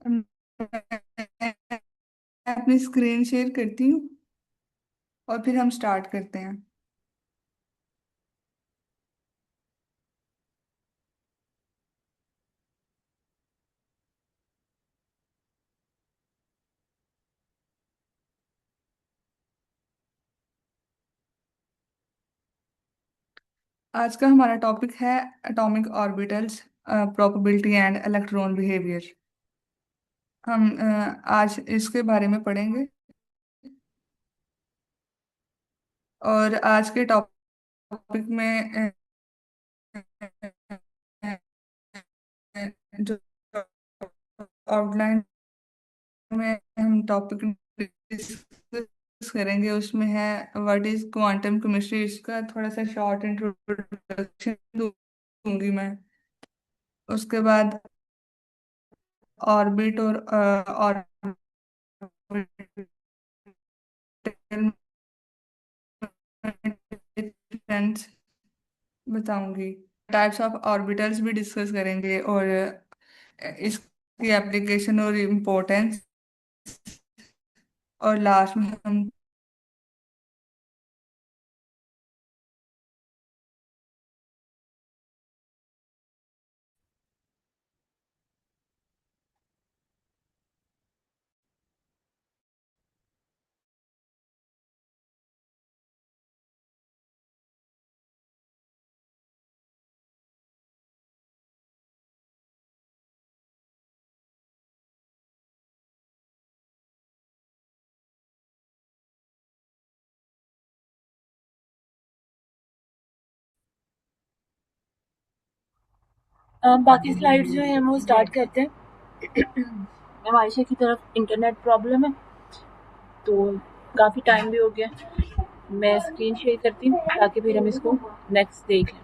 मैं अपनी screen share करती हूँ और फिर हम स्टार्ट करते हैं। आज का हमारा टॉपिक है atomic orbitals, probability and electron behaviour. हम आज इसके बारे में पढ़ेंगे। और आज के टॉपिक में जो आउटलाइन में हम टॉपिक डिस्कस करेंगे उसमें है व्हाट इज क्वांटम केमिस्ट्री। इसका थोड़ा सा शॉर्ट इंट्रोडक्शन दूंगी मैं। उसके बाद ऑर्बिट और ऑर्बिटल बताऊंगी। टाइप्स ऑफ ऑर्बिटल्स भी डिस्कस करेंगे और इसकी एप्लीकेशन और इम्पोर्टेंस। और लास्ट में हम बाकी स्लाइड्स जो हैं वो स्टार्ट करते हैं। मैम आयशा की तरफ इंटरनेट प्रॉब्लम है तो काफ़ी टाइम भी हो गया। मैं स्क्रीन शेयर करती हूँ ताकि फिर हम इसको नेक्स्ट देख लें।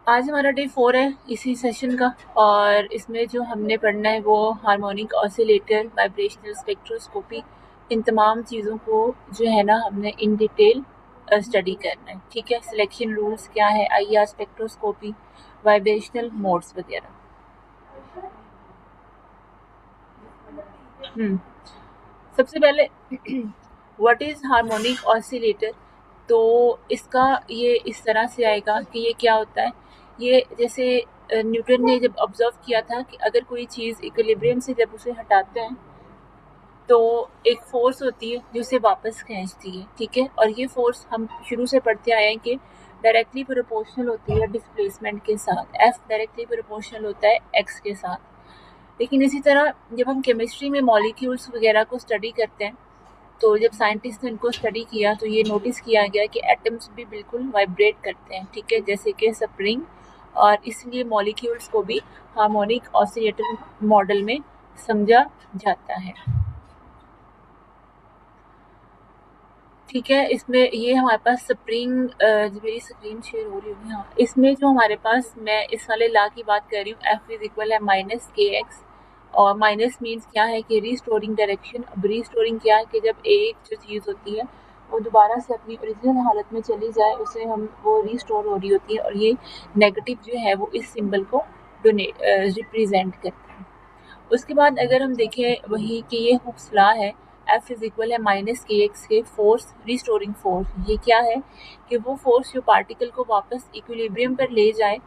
आज हमारा डे 4 है इसी सेशन का, और इसमें जो हमने पढ़ना है वो हार्मोनिक ऑसिलेटर, वाइब्रेशनल स्पेक्ट्रोस्कोपी, इन तमाम चीज़ों को जो है ना हमने इन डिटेल स्टडी करना है। ठीक है, सिलेक्शन रूल्स क्या है, आईआर स्पेक्ट्रोस्कोपी, वाइब्रेशनल मोड्स वगैरह। हम्म सबसे पहले व्हाट इज़ हार्मोनिक ऑसिलेटर। तो इसका ये इस तरह से आएगा कि ये क्या होता है। ये जैसे न्यूटन ने जब ऑब्जर्व किया था कि अगर कोई चीज़ इक्विलिब्रियम से जब उसे हटाते हैं तो एक फोर्स होती है जो उसे वापस खींचती है। ठीक है, और ये फोर्स हम शुरू से पढ़ते आए हैं कि डायरेक्टली प्रोपोर्शनल होती है डिस्प्लेसमेंट के साथ। एफ डायरेक्टली प्रोपोर्शनल होता है एक्स के साथ। लेकिन इसी तरह जब हम केमिस्ट्री में मॉलिक्यूल्स वगैरह को स्टडी करते हैं तो जब साइंटिस्ट ने इनको स्टडी किया तो ये नोटिस किया गया कि एटम्स भी बिल्कुल वाइब्रेट करते हैं। ठीक है, जैसे कि स्प्रिंग। और इसलिए मॉलिक्यूल्स को भी हार्मोनिक ऑसिलेटर मॉडल में समझा जाता है। ठीक है, इसमें ये हमारे पास स्प्रिंग, मेरी स्क्रीन शेयर हो रही होगी, हाँ। इसमें जो हमारे पास, मैं इस वाले लॉ की बात कर रही हूँ, एफ इज इक्वल है माइनस के एक्स। और माइनस मीन्स क्या है कि रीस्टोरिंग डायरेक्शन। अब रीस्टोरिंग क्या है कि जब एक जो चीज़ होती है वो दोबारा से अपनी ओरिजिनल हालत में चली जाए, उसे हम वो रीस्टोर हो रही होती है, और ये नेगेटिव जो है वो इस सिंबल को रिप्रेजेंट करता है। उसके बाद अगर हम देखें वही कि ये हुक्स लॉ है, एफ इज इक्वल है माइनस के एक्स के फोर्स रिस्टोरिंग फोर्स। ये क्या है कि वो फोर्स जो पार्टिकल को वापस इक्विलिब्रियम पर ले जाए,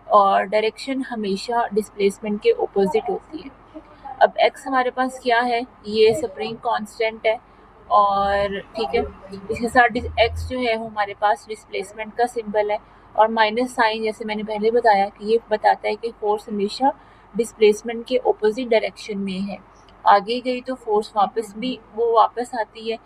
और डायरेक्शन हमेशा डिस्प्लेसमेंट के ऑपोजिट होती है। अब एक्स हमारे पास क्या है, ये स्प्रिंग कांस्टेंट है। और ठीक है, इसके साथ एक्स जो है वो हमारे पास डिस्प्लेसमेंट का सिंबल है। और माइनस साइन जैसे मैंने पहले बताया कि ये बताता है कि फोर्स हमेशा डिस्प्लेसमेंट के ऑपोजिट डायरेक्शन में है। आगे गई तो फोर्स वापस भी वो वापस आती है।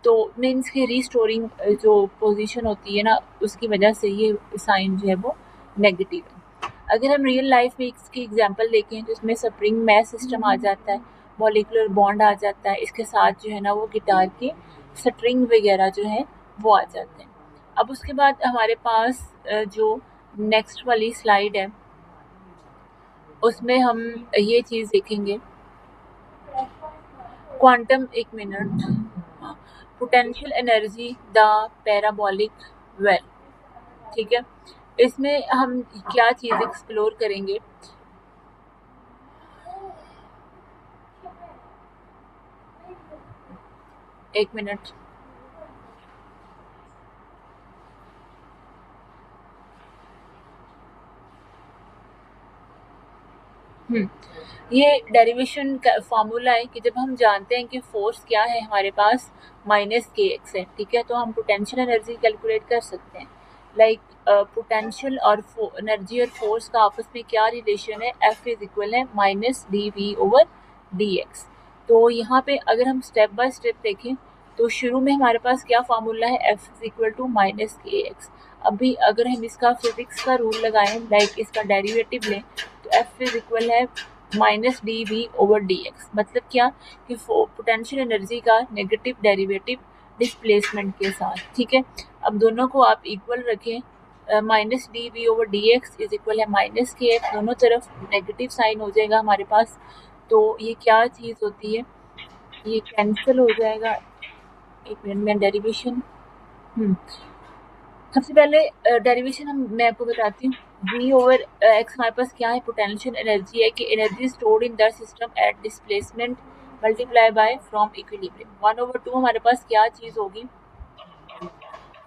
तो मीन्स के रीस्टोरिंग जो पोजीशन होती है ना, उसकी वजह से ये साइन जो है वो नेगेटिव है। अगर हम रियल लाइफ में इसकी एग्जांपल देखें तो इसमें स्प्रिंग मैथ सिस्टम आ जाता है, मॉलिक्यूलर बॉन्ड आ जाता है, इसके साथ जो है ना वो गिटार के स्ट्रिंग वगैरह जो है वो आ जाते हैं। अब उसके बाद हमारे पास जो नेक्स्ट वाली स्लाइड है उसमें हम ये चीज़ देखेंगे। क्वांटम, एक minute, potential energy the parabolic well. ठीक है, इसमें हम क्या चीज़ एक्सप्लोर करेंगे? एक मिनट। ये डेरिवेशन का फॉर्मूला है कि जब हम जानते हैं कि फोर्स क्या है हमारे पास, माइनस के एक्स है, ठीक है, तो हम पोटेंशियल एनर्जी कैलकुलेट कर सकते हैं। लाइक पोटेंशियल और एनर्जी और फोर्स का आपस में क्या रिलेशन है, एफ इज इक्वल है minus D V over D X. तो यहाँ पे अगर हम स्टेप बाय स्टेप देखें तो शुरू में हमारे पास क्या फॉर्मूला है, F is equal to minus K X. अभी अगर हम इसका फिजिक्स का रूल लगाएं, लाइक इसका डेरिवेटिव लें, तो एफ इज इक्वल है minus D V over D X. मतलब क्या कि पोटेंशियल एनर्जी का नेगेटिव डेरिवेटिव डिस्प्लेसमेंट के साथ, ठीक है। अब दोनों को आप इक्वल रखें, minus D V over D X is equal है माइनस के एक्स, दोनों तरफ नेगेटिव साइन हो जाएगा हमारे पास। तो ये क्या चीज़ होती है, ये कैंसिल हो जाएगा। एक मिनट में डेरिवेशन, सबसे पहले डेरिवेशन मैं आपको बताती हूँ। v ओवर एक्स हमारे पास क्या है, पोटेंशियल एनर्जी है कि energy stored in the system eight displacement multiply by from equilibrium. 1/2 हमारे पास क्या चीज़ होगी,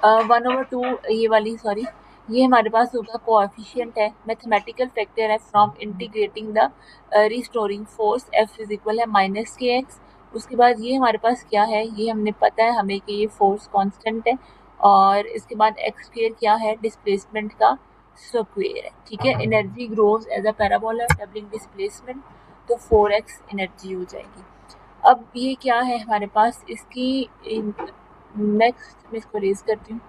1/2 ये वाली, सॉरी, ये हमारे पास होगा कोएफिशिएंट है, मैथमेटिकल फैक्टर है from integrating the restoring force, F is equal है माइनस के एक्स। उसके बाद ये हमारे पास क्या है, ये हमने पता है हमें कि ये फोर्स कांस्टेंट है, और इसके बाद एक्स स्क्वायर क्या है, डिस्प्लेसमेंट का स्क्वायर है, ठीक है। Energy grows as a parabola doubling displacement, तो 4x एनर्जी हो जाएगी। अब ये क्या है हमारे पास, इसकी नेक्स्ट मैं इसको रेज करती हूँ।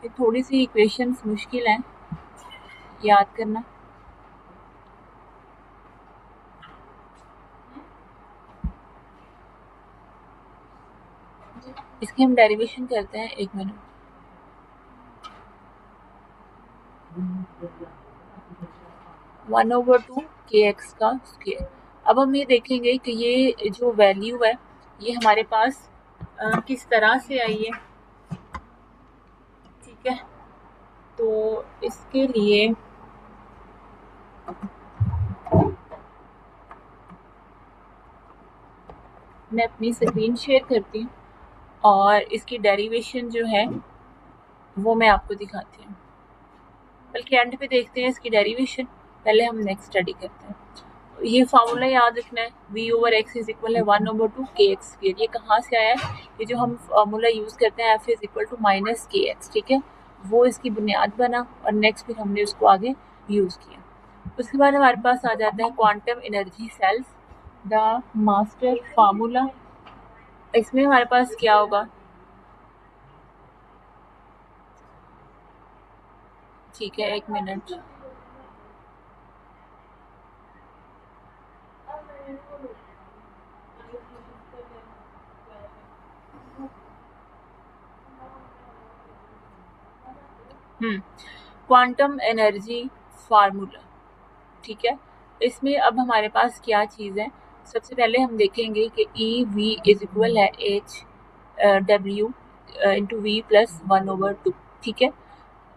ये थोड़ी सी इक्वेशंस मुश्किल हैं याद करना। इसकी हम डेरिवेशन करते हैं, एक मिनट। 1/2 के एक्स का स्क्वायर। अब हम ये देखेंगे कि ये जो वैल्यू है ये हमारे पास किस तरह से आई है, ठीक है। तो इसके लिए मैं अपनी स्क्रीन शेयर करती हूँ और इसकी डेरिवेशन जो है वो मैं आपको दिखाती हूँ, बल्कि एंड पे देखते हैं इसकी डेरिवेशन, पहले हम नेक्स्ट स्टडी करते हैं। ये फार्मूला याद रखना है, v over x is equal है 1/2 के एक्स स्क्वायर। ये कहाँ से आया है, ये जो हम फार्मूला यूज़ करते हैं F is equal to minus K X, ठीक है, वो इसकी बुनियाद बना और नेक्स्ट फिर हमने उसको आगे यूज़ किया। उसके बाद हमारे पास आ जाता है quantum energy cells, the master formula. इसमें हमारे पास क्या होगा, ठीक है, एक मिनट। क्वांटम एनर्जी फार्मूला, ठीक है। इसमें अब हमारे पास क्या चीज़ है, सबसे पहले हम देखेंगे कि ई वी इज इक्वल है H W into V plus 1/2, ठीक है।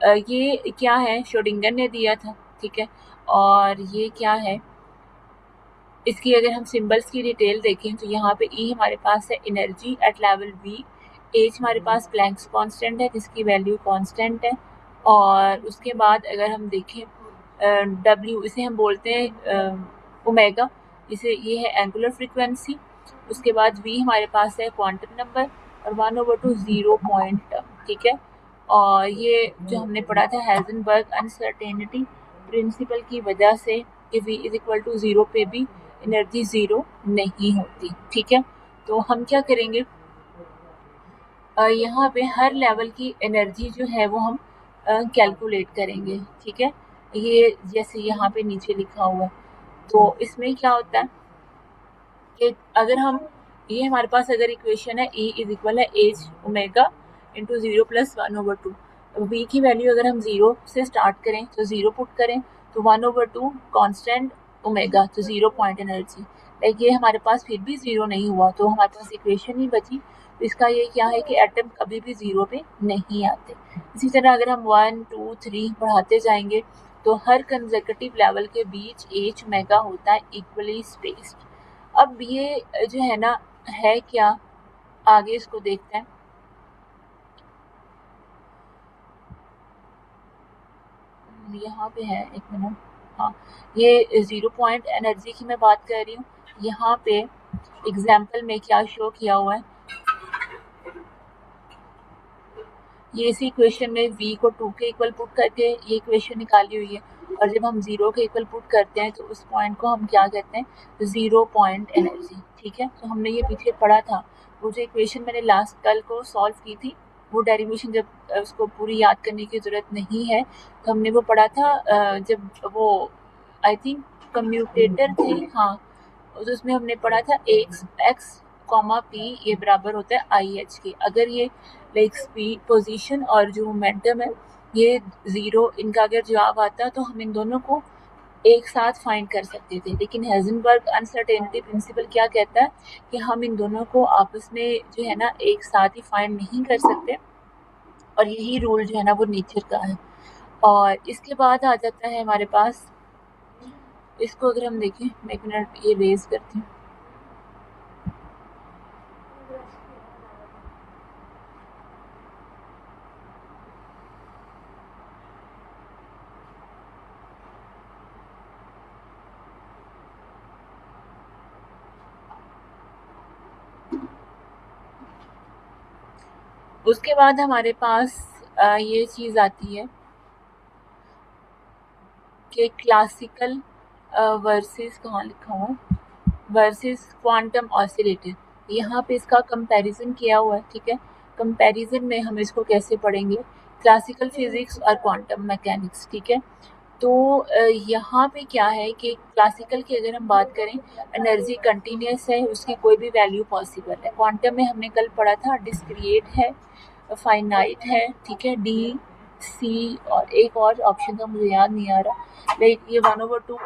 ये क्या है, श्रोडिंगर ने दिया था, ठीक है। और ये क्या है, इसकी अगर हम सिंबल्स की डिटेल देखें तो यहाँ पे ई हमारे पास है energy at level V, H हमारे पास प्लैंक्स कांस्टेंट है जिसकी वैल्यू कांस्टेंट है, और उसके बाद अगर हम देखें डब्ल्यू, इसे हम बोलते हैं ओमेगा, इसे ये है एंगुलर फ्रीक्वेंसी। उसके बाद वी हमारे पास है क्वांटम नंबर, और 1/2 जीरो पॉइंट टर्म, ठीक है। और ये जो हमने पढ़ा था हेल्जनबर्ग अनसर्टेनिटी प्रिंसिपल की वजह से कि v is equal to zero पे भी एनर्जी ज़ीरो नहीं होती, ठीक है। तो हम क्या करेंगे, यहाँ पे हर लेवल की एनर्जी जो है वो हम कैलकुलेट करेंगे, ठीक है। ये जैसे यहाँ पे नीचे लिखा हुआ है, तो इसमें क्या होता है कि अगर हम, ये हमारे पास अगर इक्वेशन है E इज इक्वल है H omega into 0 plus 1/2, V की वैल्यू अगर हम 0 से स्टार्ट करें तो 0 पुट करें तो 1/2 कांस्टेंट ओमेगा, तो 0 पॉइंट एनर्जी, लाइक ये हमारे पास फिर भी 0 नहीं हुआ तो हमारे पास इक्वेशन ही बची, इसका ये क्या है कि एटम कभी भी ज़ीरो पे नहीं आते। इसी तरह अगर हम 1, 2, 3 बढ़ाते जाएंगे तो हर कंसेक्यूटिव लेवल के बीच एच मेगा होता है इक्वली स्पेस्ड। अब ये जो है ना, है क्या, आगे इसको देखते हैं। यहाँ पे है, एक मिनट। हाँ, ये 0 पॉइंट एनर्जी की मैं बात कर रही हूँ। यहाँ पे एग्जाम्पल में क्या शो किया हुआ है, ये इसी इक्वेशन में v को 2 के इक्वल पुट करके ये इक्वेशन निकाली हुई है, और जब हम 0 के इक्वल पुट करते हैं तो उस पॉइंट को हम क्या कहते हैं, 0 पॉइंट एनर्जी। ठीक है, तो हमने ये पीछे पढ़ा था। वो जो इक्वेशन मैंने लास्ट कल को सॉल्व की थी, वो डेरिवेशन जब उसको पूरी याद करने की ज़रूरत नहीं है, तो हमने वो पढ़ा था जब वो आई थिंक कम्यूटेटर थे, हाँ, तो उसमें हमने पढ़ा था एक्स कॉमा पी ये बराबर होता है आई एच के। अगर ये लाइक स्पीड, पोजीशन और जो मोमेंटम है ये ज़ीरो, इनका अगर जवाब आता तो हम इन दोनों को एक साथ फाइंड कर सकते थे। लेकिन हेज़नबर्ग अनसर्टेनिटी प्रिंसिपल क्या कहता है कि हम इन दोनों को आपस में जो है ना एक साथ ही फाइंड नहीं कर सकते, और यही रूल जो है ना वो नेचर का है। और इसके बाद आ जाता है हमारे पास, इसको अगर हम देखें, मैं एक मिनट ये रेज करती हूँ। उसके बाद हमारे पास ये चीज़ आती है कि क्लासिकल वर्सेस, कहाँ लिखा हुआ है, वर्सेस क्वांटम ऑसिलेटर। यहाँ पे इसका कंपैरिजन किया हुआ है। ठीक है, कंपैरिजन में हम इसको कैसे पढ़ेंगे, क्लासिकल फिजिक्स और क्वांटम मैकेनिक्स। ठीक है, तो यहाँ पे क्या है कि क्लासिकल की अगर हम बात करें, एनर्जी कंटिन्यूस है, उसकी कोई भी वैल्यू पॉसिबल है। क्वांटम में हमने कल पढ़ा था डिस्क्रिएट है, फाइनाइट है। ठीक है, डी, सी और एक और ऑप्शन का मुझे याद नहीं आ रहा, लाइक ये 1/2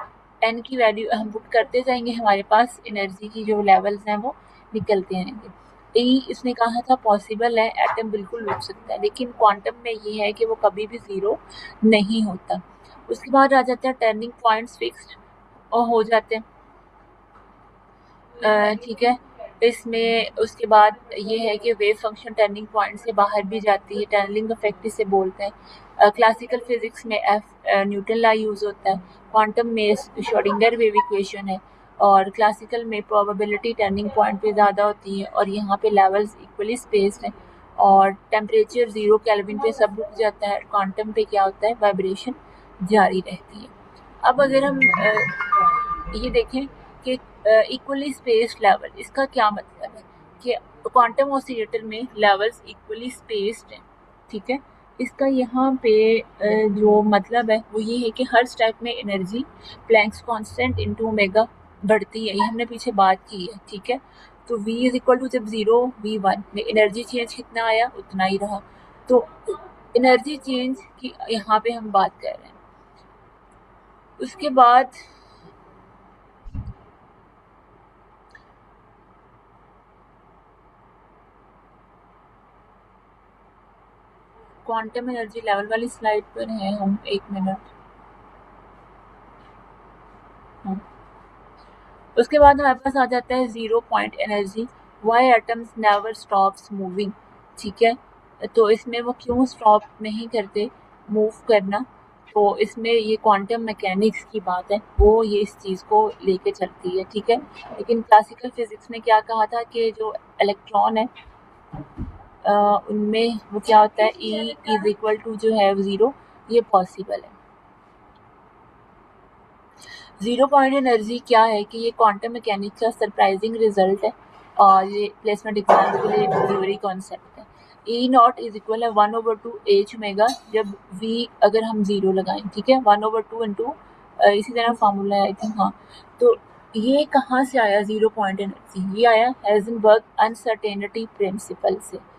10 की वैल्यू हम पुट करते जाएंगे, हमारे पास एनर्जी की जो लेवल्स हैं वो निकलते रहेंगे। ई इसने कहा था पॉसिबल है, एटम बिल्कुल रुक सकता है, लेकिन क्वांटम में ये है कि वो कभी भी ज़ीरो नहीं होता। उसके बाद आ जाते हैं टर्निंग पॉइंट्स फिक्स्ड और हो जाते हैं। ठीक है, इसमें उसके बाद ये है कि वेव फंक्शन टर्निंग पॉइंट से बाहर भी जाती है, टनलिंग इफेक्ट इसे बोलते हैं। क्लासिकल फिजिक्स में एफ न्यूटन लॉ यूज़ होता है, क्वांटम में श्रोडिंगर वेव इक्वेशन है, और क्लासिकल में प्रोबेबिलिटी टर्निंग पॉइंट पे ज़्यादा होती है, और यहाँ पे लेवल्स इक्वली स्पेस्ड हैं, और टेम्परेचर 0 केल्विन पे सब रुक जाता है। क्वांटम पे क्या होता है, वाइब्रेशन जारी रहती है। अब अगर हम ये देखें कि इक्वली स्पेस्ड लेवल, इसका क्या मतलब है कि क्वांटम ऑसिलेटर में लेवल्स इक्वली स्पेस्ड हैं। ठीक है, इसका यहाँ पे जो मतलब है वो ये है कि हर स्टेप में energy Planck's constant into omega बढ़ती है, ये हमने पीछे बात की है। ठीक है, तो v इज इक्वल टू जब 0 v1 में एनर्जी चेंज कितना आया उतना ही रहा, तो एनर्जी चेंज की यहाँ पे हम बात कर रहे हैं। उसके बाद क्वांटम एनर्जी लेवल वाली स्लाइड पर है हम, एक मिनट। हाँ, उसके बाद हमारे पास आ जाता है 0 point energy, why atoms never stops moving. ठीक है, तो इसमें वो क्यों स्टॉप नहीं करते मूव करना, तो इसमें ये क्वांटम मैकेनिक्स की बात है, वो ये इस चीज़ को लेके चलती है। ठीक है, लेकिन क्लासिकल फिजिक्स ने क्या कहा था कि जो इलेक्ट्रॉन है उनमें वो क्या होता है, ई इज इक्वल टू जो है 0, ये पॉसिबल है। 0 पॉइंट एनर्जी क्या है कि ये क्वांटम मैकेनिक्स का सरप्राइजिंग रिजल्ट है, और ये प्लेसमेंट एग्जाम के लिए जरूरी कॉन्सेप्ट है। ई नॉट इज इक्वल है 1/2 एच ओमेगा, जब वी अगर हम 0 लगाएं। ठीक है, 1/2 इंटू इसी तरह फार्मूला है आई थिंक, हाँ। तो ये कहाँ से आया 0 पॉइंट एनर्जी, ये आया हेज़नबर्ग अनसर्टेनिटी प्रिंसिपल से।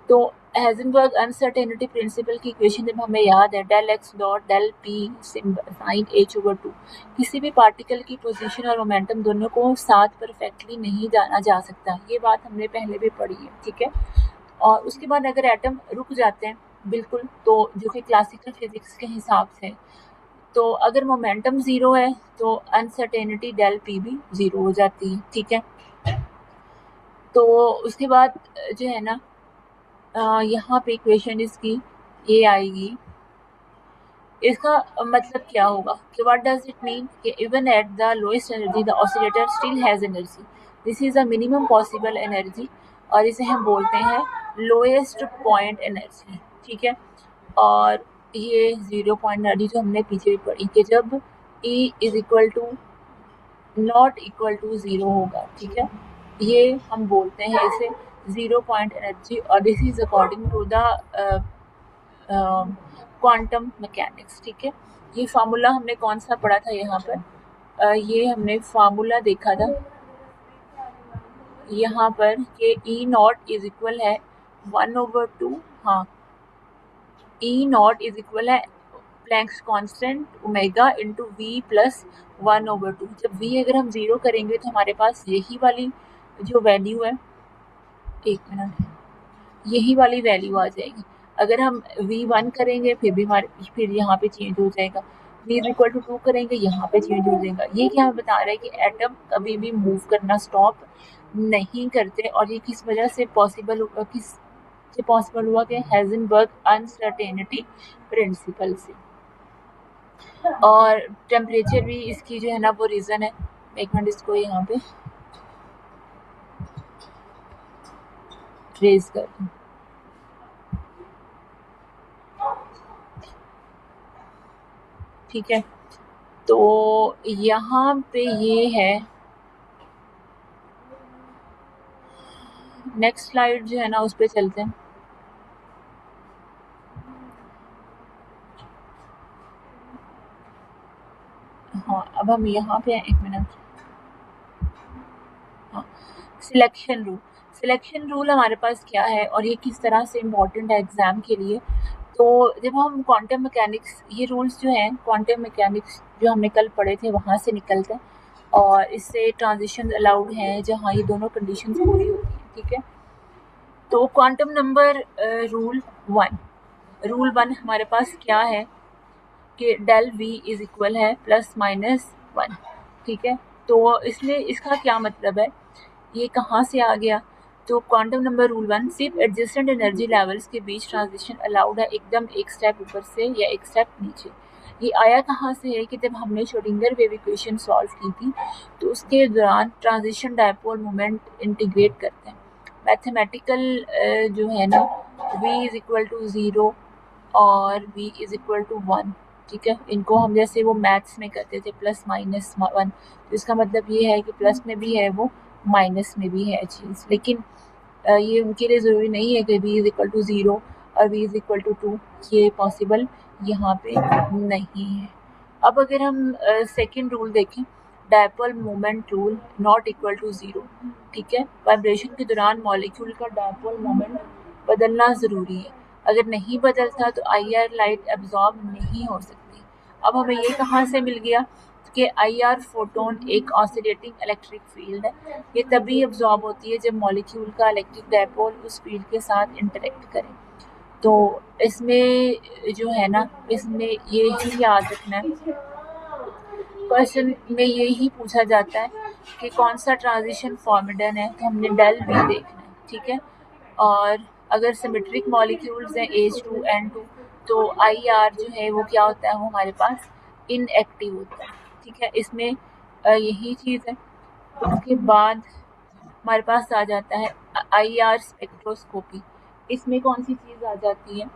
तो हाइजेनबर्ग अनसर्टेनिटी प्रिंसिपल की इक्वेशन जब हमें याद है, del X dot del P sign H over two, किसी भी पार्टिकल की पोजीशन और मोमेंटम दोनों को साथ परफेक्टली नहीं जाना जा सकता, ये बात हमने पहले भी पढ़ी है, ठीक है। और उसके बाद अगर एटम रुक जाते हैं बिल्कुल, तो जो कि क्लासिकल फिजिक्स के हिसाब से, तो अगर मोमेंटम ज़ीरो है तो अनसर्टेनिटी डेल पी भी ज़ीरो हो जाती है, ठीक है। तो उसके बाद जो है ना, यहाँ पे इक्वेशन इसकी ये आएगी। इसका मतलब क्या होगा कि व्हाट डज इट मीन कि even at the lowest energy the oscillator still has energy, this is the minimum possible energy, और इसे हम बोलते हैं लोएस्ट पॉइंट एनर्जी, ठीक है। और ये 0 पॉइंट एनर्जी जो हमने पीछे भी पढ़ी कि जब E is equal to not equal to zero होगा, ठीक है, ये हम बोलते हैं इसे 0 पॉइंट एनर्जी, और this is according to the quantum mechanics, ठीक है। ये फार्मूला हमने कौन सा पढ़ा था यहाँ पर, ये हमने फार्मूला देखा था यहाँ पर कि ई नॉट इज इक्वल है 1/2, हाँ, ई नॉट इज इक्वल है Planck's constant omega into V plus 1/2। जब वी अगर हम ज़ीरो करेंगे तो हमारे पास यही वाली जो वैल्यू है, एक मिनट, यही वाली वैल्यू आ जाएगी। अगर हम V1 करेंगे फिर भी हमारे फिर यहाँ पे चेंज हो जाएगा, V इज इक्वल टू 2 करेंगे यहाँ पे चेंज हो जाएगा। ये क्या हमें बता रहा है कि एटम कभी भी मूव करना स्टॉप नहीं करते, और ये किस वजह से पॉसिबल किस से पॉसिबल हुआ कि हाइजेनबर्ग अनसर्टेनिटी प्रिंसिपल से। और टेम्परेचर भी इसकी जो है ना वो रीज़न है। एक मिनट इसको यहाँ पे ट्रेस कर दूँ, ठीक है। तो यहाँ पे ये है, नेक्स्ट स्लाइड जो है ना उस पे चलते हैं। हाँ, अब हम यहाँ पे हैं, एक मिनट। हाँ, सिलेक्शन रूल। सिलेक्शन रूल हमारे पास क्या है और ये किस तरह से इम्पोर्टेंट है एग्जाम के लिए। तो जब हम क्वांटम मैकेनिक्स, ये रूल्स जो हैं क्वांटम मैकेनिक्स जो हमने कल पढ़े थे वहाँ से निकलते हैं, और इससे ट्रांजिशन अलाउड हैं जहाँ ये दोनों कंडीशंस पूरी होती हैं, ठीक है। तो क्वांटम नंबर रूल वन हमारे पास क्या है कि डेल वी इज इक्वल है +-1, ठीक है। तो इसमें इसका क्या मतलब है, ये कहाँ से आ गया। तो क्वांटम नंबर रूल वन, सिर्फ एडजेसेंट एनर्जी लेवल्स के बीच ट्रांजिशन अलाउड है, एकदम एक स्टेप ऊपर से या एक स्टेप नीचे। ये आया कहाँ से है कि जब हमने श्रोडिंगर वेव इक्वेशन सॉल्व की थी तो उसके दौरान ट्रांजिशन डायपोल मोमेंट इंटीग्रेट करते हैं मैथमेटिकल जो है ना, v इज इक्वल टू 0 और v इज इक्वल टू 1, ठीक है। इनको हम जैसे वो मैथ्स में करते थे +-1, तो इसका मतलब ये है कि प्लस में भी है वो, माइनस में भी है चीज़, लेकिन ये उनके लिए ज़रूरी नहीं है कि v इज इक्वल टू 0 और v इज इक्वल टू 2, ये पॉसिबल यहाँ पे नहीं है। अब अगर हम सेकेंड रूल देखें, dipole moment rule not equal to 0, ठीक है। वाइब्रेशन के दौरान मॉलिक्यूल का डायपोल मोमेंट बदलना ज़रूरी है, अगर नहीं बदलता तो IR लाइट एब्जॉर्ब नहीं हो सकती। अब हमें ये कहाँ से मिल गया कि IR फोटोन एक ऑसिलेटिंग इलेक्ट्रिक फील्ड है, ये तभी एब्जॉर्ब होती है जब मॉलिक्यूल का इलेक्ट्रिक डायपोल उस फील्ड के साथ इंटरेक्ट करे। तो इसमें जो है ना, इसमें ये ही याद रखना है, क्वेश्चन में यही पूछा जाता है कि कौन सा ट्रांजिशन फॉर्मिडन है, तो हमने डेल वी देखना है, ठीक है। और अगर सिमेट्रिक मॉलिक्यूल्स हैं H2N2 तो IR जो है वो क्या होता है, वो हमारे पास इनएक्टिव होता है, ठीक है। इसमें यही चीज़ है। उसके बाद हमारे पास आ जाता है IR स्पेक्ट्रोस्कोपी, इसमें कौन सी चीज़ आ जाती है,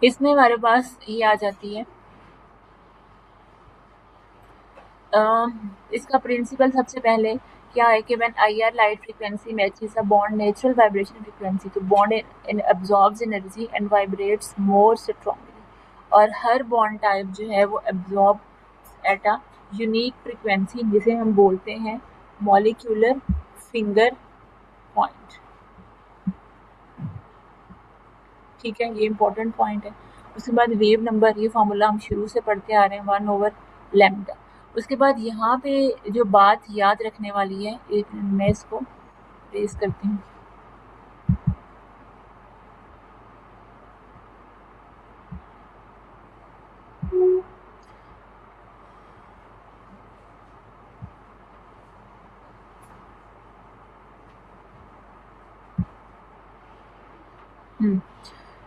इसमें हमारे पास ये आ जाती है, इसका प्रिंसिपल सबसे पहले क्या है कि when IR light frequency matches a bond natural vibration frequency, तो bond absorbs energy and vibrates more strongly, और हर बॉन्ड टाइप जो है वो absorb at a unique frequency जिसे हम बोलते हैं मॉलिक्यूलर फिंगर पॉइंट। ठीक है, ये इंपॉर्टेंट पॉइंट है। उसके बाद वेव नंबर, ये फॉर्मूला हम शुरू से पढ़ते आ रहे हैं, 1/लैम्डा। उसके बाद यहाँ पे जो बात याद रखने वाली है, एक मिनट मैं इसको रेज करती हूँ।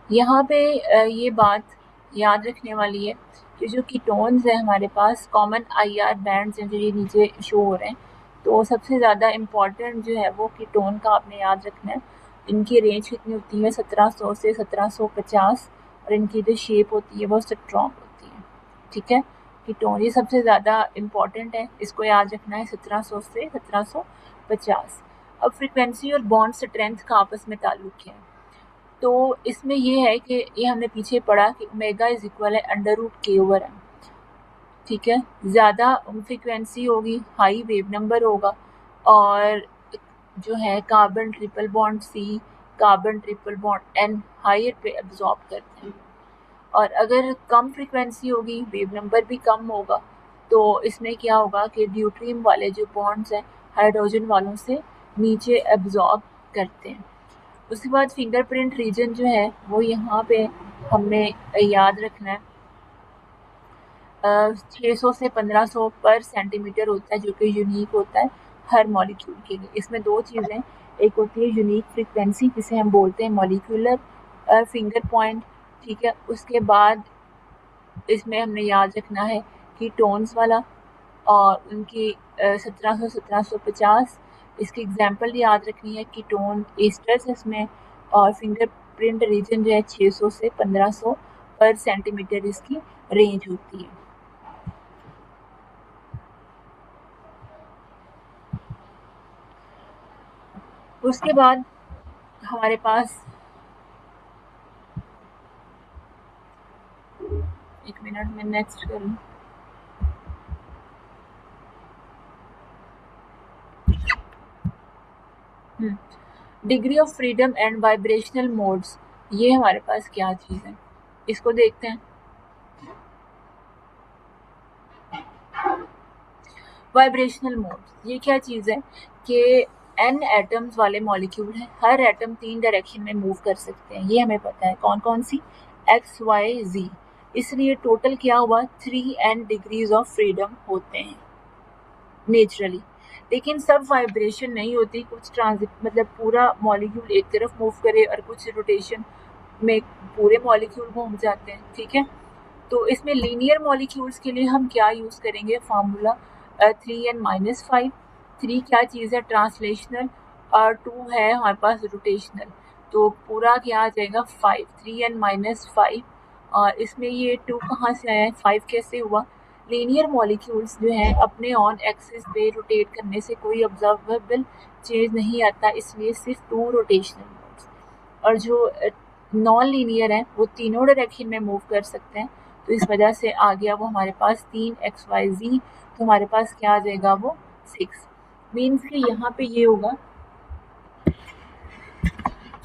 यहाँ पे ये बात याद रखने वाली है कि जो कीटोन्स है हमारे पास, कॉमन आईआर बैंड्स हैं जो ये नीचे शो हो रहे हैं, तो सबसे ज़्यादा इम्पॉर्टेंट जो है वो कीटोन का आपने याद रखना है। इनकी रेंज कितनी होती है, 1700 से 1750, और इनकी जो शेप होती है वो स्ट्रॉन्ग होती है। ठीक है, कीटोन ये सबसे ज़्यादा इम्पॉर्टेंट है, इसको याद रखना है, 1700 से 1750। अब फ्रीक्वेंसी और बॉन्ड स्ट्रेंथ का आपस में ताल्लुक क्या है, तो इसमें ये है कि ये हमने पीछे पढ़ा कि ओमेगा इज इक्वल है √k/m। ठीक है, ज़्यादा फ्रीक्वेंसी होगी, हाई वेव नंबर होगा, और जो है carbon triple bond C, carbon triple bond N higher पे एब्जॉर्ब करते हैं। और अगर कम फ्रीक्वेंसी होगी, वेव नंबर भी कम होगा, तो इसमें क्या होगा कि ड्यूट्रियम वाले जो बॉन्ड्स हैं हाइड्रोजन वालों से नीचे एब्जॉर्ब करते हैं। उसके बाद फिंगरप्रिंट रीजन जो है वो यहाँ पे हमें याद रखना है, 600 से 1500 पर सेंटीमीटर होता है, जो कि यूनिक होता है हर मॉलिक्यूल के लिए। इसमें दो चीज़ें, एक होती है यूनिक फ्रीक्वेंसी जिसे हम बोलते हैं मॉलिक्यूलर फिंगर पॉइंट। ठीक है, उसके बाद इसमें हमने याद रखना है कि टोन्स वाला और उनकी 1700-1750, इसकी एग्जांपल याद रखनी है कि टोन एस्टर्स इसमें, और फिंगरप्रिंट रीजन जो है 600 से 1500 पर सेंटीमीटर इसकी रेंज होती है। उसके बाद हमारे पास, एक मिनट में नेक्स्ट करूँ, degree of freedom and vibrational modes, ये हमारे पास क्या चीज़ है, इसको देखते हैं। वाइब्रेशनल मोड्स ये क्या चीज़ है कि n एटम्स वाले मॉलिक्यूल हैं, हर एटम 3 डायरेक्शन में मूव कर सकते हैं, ये हमें पता है कौन कौन सी, x y z। इसलिए टोटल क्या हुआ, 3n डिग्रीज ऑफ फ्रीडम होते हैं नेचुरली। लेकिन सब वाइब्रेशन नहीं होती, कुछ ट्रांजिट मतलब पूरा मॉलिक्यूल एक तरफ मूव करे और कुछ रोटेशन में पूरे मॉलिक्यूल घूम जाते हैं। ठीक है, तो इसमें लीनियर मॉलिक्यूल्स के लिए हम क्या यूज़ करेंगे, फार्मूला 3n-5। 3 क्या चीज़ है, ट्रांसलेशनल, और 2 है हमारे पास रोटेशनल, तो पूरा क्या आ जाएगा 5, 3n-5। और इसमें ये 2 कहाँ से आया है, 5 कैसे हुआ, लीनियर मॉलिक्यूल्स जो हैं अपने ऑन एक्सिस पे रोटेट करने से कोई ऑब्जर्वेबल चेंज नहीं आता, इसलिए सिर्फ 2 रोटेशनल मोड्स। और जो नॉन लीनियर है वो तीनों डायरेक्शन में मूव कर सकते हैं, तो इस वजह से आ गया वो हमारे पास 3xyz, तो हमारे पास क्या आ जाएगा वो 6। मीन्स कि यहाँ पे ये होगा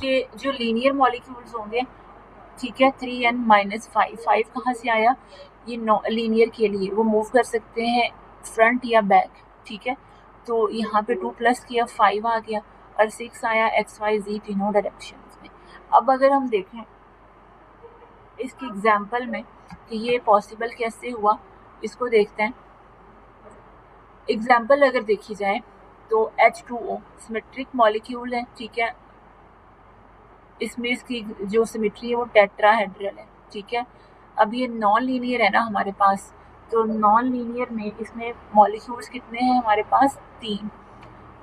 कि जो लीनियर मॉलिक्यूल्स होंगे, ठीक है, 3n-5, 5 कहाँ से आया, ये लीनियर के लिए वो मूव कर सकते हैं फ्रंट या बैक। ठीक है, तो यहाँ पे 2 प्लस किया 5 आ गया, और 6 आया xyz तीनों डायरेक्शन में। अब अगर हम देखें इसकी एग्जाम्पल में कि ये पॉसिबल कैसे हुआ, इसको देखते हैं। एग्जाम्पल अगर देखी जाए तो H2O सिमेट्रिक मॉलिक्यूल है। ठीक है, इसमें इसकी जो सिमेट्री है वो टेट्राहेड्रल है। ठीक है, अब ये नॉन लीनियर है ना हमारे पास, तो नॉन लीनियर में इसमें मॉलिक्यूल्स कितने हैं हमारे पास, 3।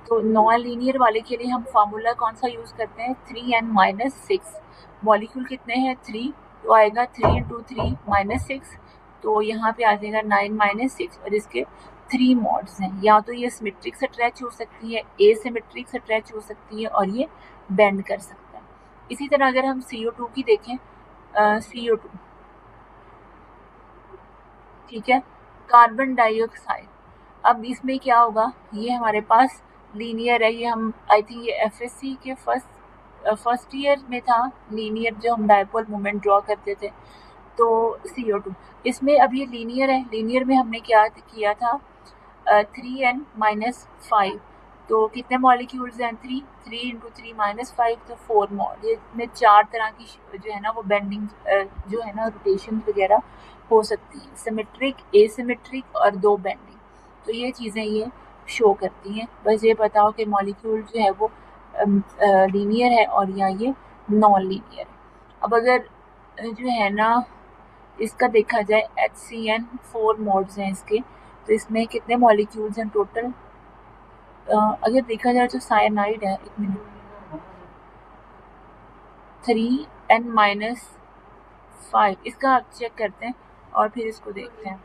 तो नॉन लीनियर वाले के लिए हम फार्मूला कौन सा यूज करते हैं, 3n-6। मॉलिक्यूल कितने हैं, 3, तो आएगा 3 × 3 -6, तो यहाँ पे आ जाएगा 9 - 6, और इसके 3 मॉड्स हैं, या तो ये सिमेट्रिक स्ट्रेच हो सकती है, एसिमेट्रिक स्ट्रेच हो सकती है, और ये बेंड कर सकता है। इसी तरह अगर हम CO2 की देखें, CO2, ठीक है, कार्बन डाइऑक्साइड, अब इसमें क्या होगा, ये हमारे पास लीनियर है, ये हम आई थिंक ये एफएससी के फर्स्ट ईयर में था, लीनियर जो हम डायपोल मोमेंट ड्रॉ करते थे। तो CO2 इसमें अब ये लीनियर है, लीनियर में हमने क्या किया था, 3n-5, तो कितने मॉलिक्यूल्स हैं, 3 3 × 3 - 5, तो 4 मॉल। ये इसमें 4 तरह की जो है ना वो बेंडिंग जो है ना रोटेशन वगैरह हो सकती है, सिमेट्रिक, एसिमेट्रिक और 2 बेंडिंग। तो ये चीज़ें ये शो करती हैं। बस ये बताओ कि मॉलिक्यूल जो है वो लीनियर है और या ये नॉन लीनियर है। अब अगर जो है ना इसका देखा जाए, HCN 4 मोड्स हैं इसके, तो इसमें कितने मॉलिक्यूल्स हैं टोटल, अगर देखा जाए तो साइनाइड है, 1 मिनट, 3n-5, इसका आप चेक करते हैं और फिर इसको देखते हैं।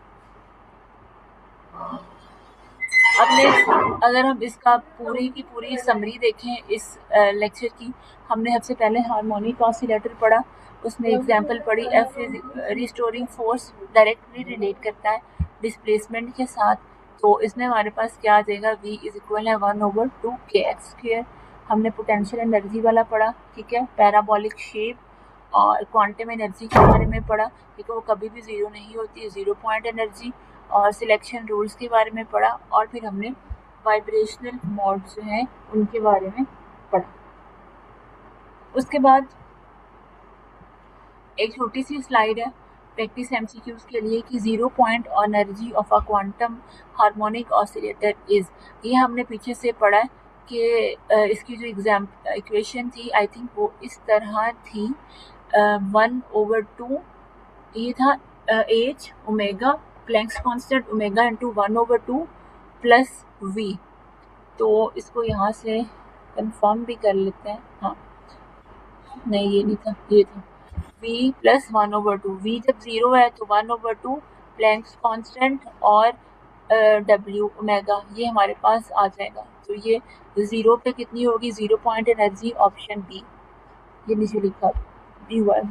अब नेक्स्ट अगर हम इसका पूरी की पूरी समरी देखें इस लेक्चर की, हमने सबसे पहले हार्मोनिक ऑसिलेटर पढ़ा, उसमें एग्जांपल पढ़ी, F is restoring force directly relate करता है डिस्प्लेसमेंट के साथ। तो इसमें हमारे पास क्या आ जाएगा, V इज इक्वल है 1/2kx²। हमने पोटेंशियल एनर्जी वाला पढ़ा, ठीक है, पैराबोलिक शेप और क्वांटम एनर्जी के बारे में पढ़ा, ठीक है, वो कभी भी जीरो नहीं होती, जीरो पॉइंट एनर्जी, और सिलेक्शन रूल्स के बारे में पढ़ा, और फिर हमने वाइब्रेशनल मोड जो है उनके बारे में पढ़ा। उसके बाद एक छोटी सी स्लाइड है प्रैक्टिस MCQs के लिए कि zero point energy of a quantum harmonic oscillator is, ये हमने पीछे से पढ़ा है कि इसकी जो एग्जाम इक्वेशन थी आई थिंक वो इस तरह थी, 1/2, ये था H omega Planck's constant omega into 1/2 plus V. तो इसको यहाँ से कंफर्म भी कर लेते हैं, हाँ, नहीं ये नहीं था, ये था v प्लस 1/2, v जब जीरो है तो 1/2 प्लैंक्स कांस्टेंट और w ओमेगा, ये हमारे पास आ जाएगा। तो ये जीरो पे कितनी होगी, zero point energy, option B, ये नीचे लिखा बी हुआ है।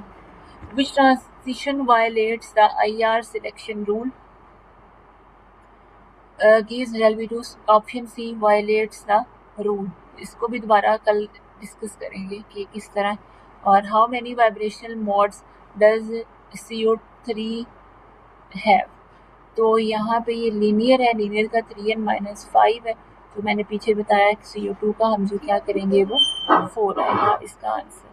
Which transition violates the IR selection rule? Gives Relvidus, option C violates the rule। इसको भी दोबारा कल डिस्कस करेंगे कि किस तरह। और how many vibrational modes does CO3 have? तो यहाँ पे ये लीनियर है, लीनियर का 3n-5 है, तो मैंने पीछे बताया CO2 का हम जो क्या करेंगे वो 4 आएगा इसका आंसर।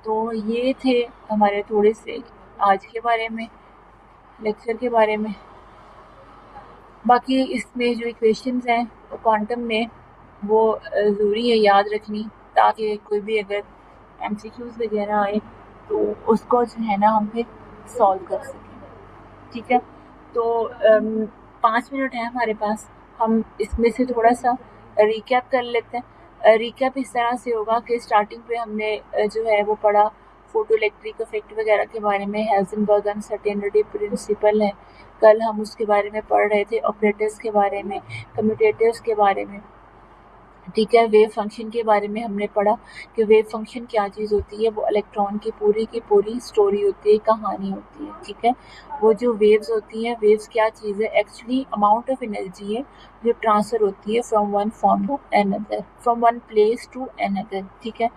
तो ये थे हमारे थोड़े से आज के बारे में, लेक्चर के बारे में। बाकी इसमें जो इक्वेशंस हैं क्वांटम में वो ज़रूरी है याद रखनी, ताकि कोई भी अगर MCQs वगैरह आए तो उसको जो है ना हम फिर सॉल्व कर सकें, ठीक है। तो 5 मिनट है हमारे पास, हम इसमें से थोड़ा सा रिकैप कर लेते हैं। रिकैप इस तरह से होगा कि स्टार्टिंग पे हमने जो है वो पढ़ा फोटो इलेक्ट्रिक इफेक्ट वगैरह के बारे में, हेल्सेनबर्ग अनसर्टेनिटी प्रिंसिपल है, कल हम उसके बारे में पढ़ रहे थे, ऑपरेटर्स के बारे में, कम्यूटेटर्स के बारे में, ठीक है। वेव फंक्शन के बारे में हमने पढ़ा कि वेव फंक्शन क्या चीज़ होती है, वो इलेक्ट्रॉन की पूरी स्टोरी होती है, कहानी होती है, ठीक है। वो जो वेव्स होती हैं, वेव्स क्या चीज़ है, एक्चुअली अमाउंट ऑफ एनर्जी है जो ट्रांसफ़र होती है from one form to another, from one place to another, ठीक है।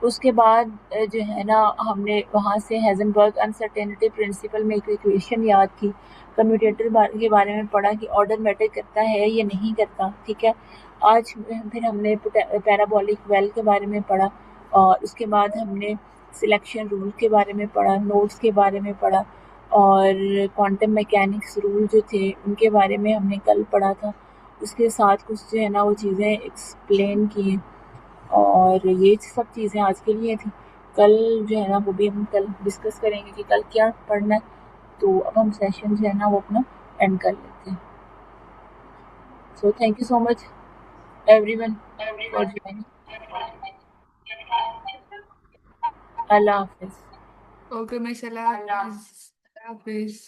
उसके बाद जो है ना हमने वहाँ से हेज़नबर्ग अनसर्टेनिटी प्रिंसिपल में एक इक्वेशन याद की, कम्यूटेटर के बारे में पढ़ा कि ऑर्डर मैटर करता है या नहीं करता, ठीक है। आज फिर हमने पैराबोलिक वेल के बारे में पढ़ा, और उसके बाद हमने सिलेक्शन रूल के बारे में पढ़ा, नोड्स के बारे में पढ़ा, और क्वांटम मैकेनिक्स रूल जो थे उनके बारे में हमने कल पढ़ा था। उसके साथ कुछ जो है ना वो चीज़ें एक्सप्लेन की, और ये सब चीज़ें आज के लिए थी। कल जो है ना वो भी हम कल डिस्कस करेंगे कि कल क्या पढ़ना है। तो अब हम सेशन जो है ना वो अपना एंड कर लेते हैं। So thank you so much everyone for joining. Allah Hafiz. Okay, मैं सलाह हाफिज।